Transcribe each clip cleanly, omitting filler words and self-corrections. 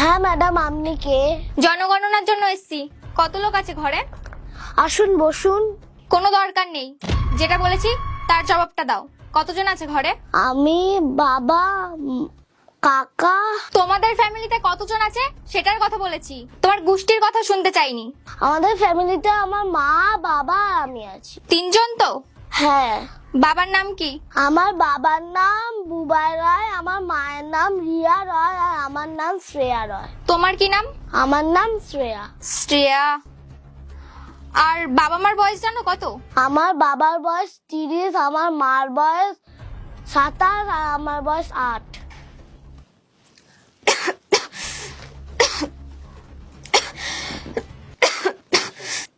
হ্যাঁ ম্যাডাম, আপনি কে? জনগণনার জন্য এসেছি। কত লোক আছে ঘরে? আসুন, বসুন। কোনো দরকার নেই, যেটা বলেছি তার জবাবটা দাও। কতজন আছে ঘরে? আমি, বাবা, কাকা। তোমাদের ফ্যামিলিতে কতজন আছে সেটার কথা বলেছি, তোমার গোষ্ঠীর কথা শুনতে চাইনি। আমাদের ফ্যামিলিতে আমার মা, বাবা আর আমি আছি। 3 জন তো? হ্যাঁ। বাবার নাম কি? আমার বাবার নাম বুবাই রায়, আমার মায়ের নাম রিয়া রয় আর আমার নাম শ্রেয়া রয়। তোমার কি নাম? আমার নাম শ্রেয়া। শ্রেয়া। আর বাবা মার বয়স জানো কত? আমার বাবার বয়স 30, আমার মার বয়স 27 আর আমার বয়স 8।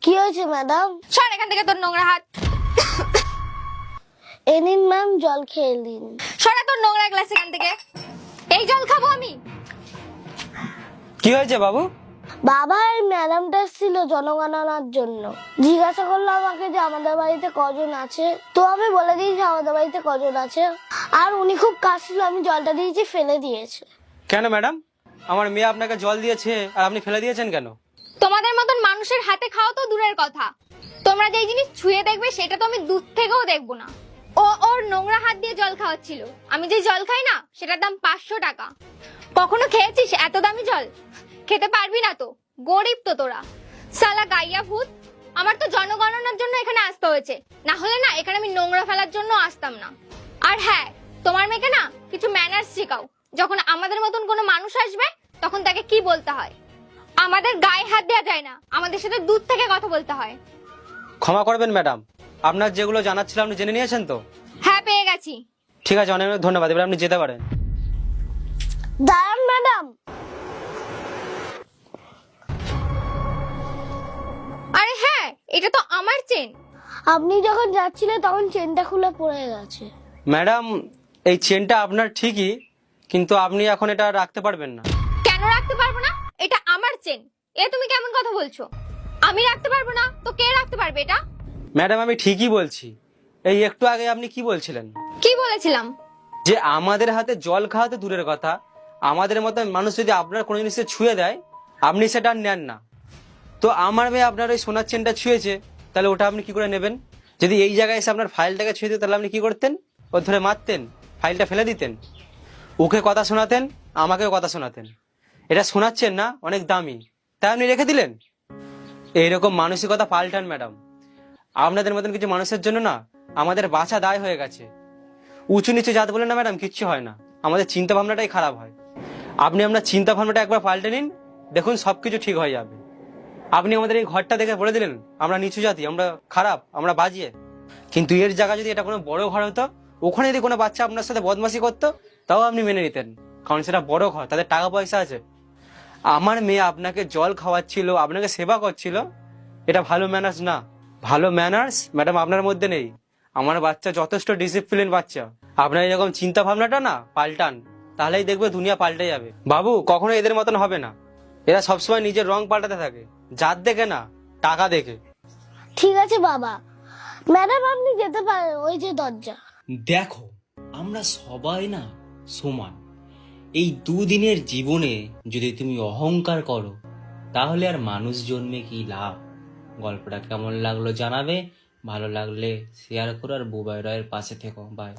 কি হয়েছে ম্যাডাম? সর এখান থেকে তোর নোংরা হাত। এ নিন ম্যাম, জল খেয়ে নিন। সরা তোর নোংরা গ্লাস এখান থেকে। এই জল খাবো আমি? কি হয়েছে বাবু? বাবা, এই ম্যাডামটা ছিল জনগণনার জন্য। জিজ্ঞাসা করলো আমাকে যে আমাদের বাড়িতে কজন আছে, তো আমি বলে দিয়েছি আমাদের বাড়িতে কজন আছে। আর উনি খুব কাশছিল, আমি জলটা দিয়েছি, ফেলে দিয়েছে। কেন ম্যাডাম, আমার মেয়ে আপনাকে জল দিয়েছে আর আপনি ফেলে দিয়েছেন কেন? তোমাদের মতন মানুষের হাতে খাওয়া তো দূরের কথা, তোমরা যেই জিনিস ছুঁয়ে দেখবে সেটা তো আমি দূর থেকেও দেখবো না। ওর নোংরা হাত দিয়ে জল খাওয়াচ্ছিল। আমি যে জল খাই না সেটার দাম 500 টাকা। কখনো খেয়েছিস এত দামি জল? খেতে পারবি না তো, গরিব তো তোরা। সালা গাইয়া ভূত। আমার তো জনগণনার জন্য এখানে আসতে হয়েছে, না হলে না এখানে আমি নোংরা ফেলার জন্য আসতাম না। আর হ্যাঁ, তোমার মেয়েকে না কিছু ম্যানার্স শেখাও। যখন আমাদের মতন কোনো মানুষ আসবে তখন তাকে কি বলতে হয়। আমাদের গায়ে হাত দেওয়া যায় না, আমাদের সাথে দূর থেকে কথা বলতে হয়। ক্ষমা করবেন ম্যাডাম, আপনার যেগুলো জানার ছিল আপনি জেনে নিয়েছেন তো? হ্যাঁ, পেয়ে গেছি। ঠিক আছে, অনেক অনেক ধন্যবাদ। এবার আপনি যেতে পারেন। দাঁড়ান ম্যাডাম। আরে হ্যাঁ, এটা তো আমার চেন। আপনি যখন যাচ্ছিলেন তখন চেনটা খুলে পড়ে গেছে। ম্যাডাম, এই চেনটা আপনার ঠিকই, কিন্তু আপনি এখন এটা রাখতে পারবেন না। কেন রাখতে পারবো না? এটা আমার চেন। এ তুমি কেমন কথা বলছো? আমি রাখতে পারবো না তো কে রাখতে পারবে এটা? ম্যাডাম, আমি ঠিকই বলছি। এই একটু আগে আপনি কি বলছিলেন? কি বলেছিলাম? যে আমাদের হাতে জল খাওয়া তো দূরের কথা, আমাদের মতো মানুষ যদি আপনার কোনো জিনিসে ছুঁয়ে দেয় আপনি সেটা আর নেন না। তো আমার মেয়ে আপনার ওই সোনার চেনটা ছুঁয়েছে, তাহলে ওটা আপনি কি করে নেবেন? যদি এই জায়গায় এসে আপনার ফাইলটাকে ছুঁয়ে দিত তাহলে আপনি কি করতেন? ও ধরে মারতেন, ফাইলটা ফেলে দিতেন, ওকে কথা শোনাতেন, আমাকেও কথা শোনাতেন। এটা শোনাচ্ছেন না, অনেক দামি, তাই আপনি রেখে দিলেন। এইরকম মানসিকতা পাল্টান ম্যাডাম। আপনাদের মতন কিছু মানুষের জন্য না আমাদের বাঁচা দায় হয়ে গেছে। উঁচু নিচু জাত বলে না ম্যাডাম কিচ্ছু হয় না, আমাদের চিন্তা ভাবনাটাই খারাপ হয়। আপনি আপনার চিন্তা ভাবনাটা একবার পাল্টে নিন, দেখুন সবকিছু ঠিক হয়ে যাবে। আপনি আমাদের এই ঘরটা দেখে বলে দিলেন আমরা নিচু জাতি, আমরা খারাপ, আমরা বাজিয়ে। কিন্তু এর জায়গা যদি এটা কোনো বড় ঘর হতো, ওখানে যদি কোনো বাচ্চা আপনার সাথে বদমাশি করতো তাও আপনি মেনে নিতেন, কারণ সেটা বড় ঘর, তাদের টাকা পয়সা আছে। আমার মেয়ে আপনাকে জল খাওয়াচ্ছিল, আপনাকে সেবা করছিল, এটা ভালো ম্যানার্স না। ভালো ম্যানার্স ম্যাডাম আপনার মধ্যে নেই। আমার বাচ্চা যথেষ্ট ডিসিপ্লিন বাচ্চা। আপনার এরকম চিন্তা ভাবনাটা না পাল্টান, তাহলেই দেখবে দুনিয়া পাল্টে যাবে। বাবু, কখনো এদের মতন হবে না। এরা সবসময় নিজের রং পাল্টাতে থাকে, জাত দেখে না, টাকা দেখে। ঠিক আছে বাবা। ম্যাডাম, আপনি যেতে পারেন, ওই যে দরজা। দেখো, আমরা সবাই না সমান। এই দুদিনের জীবনে যদি তুমি অহংকার করো তাহলে আর মানুষ জন্মে কি লাভ? গল্পটা কেমন লাগলো জানাবে, ভালো লাগলে শেয়ার করো আর বুবাই রায়ের পাশে থেকো। বাই।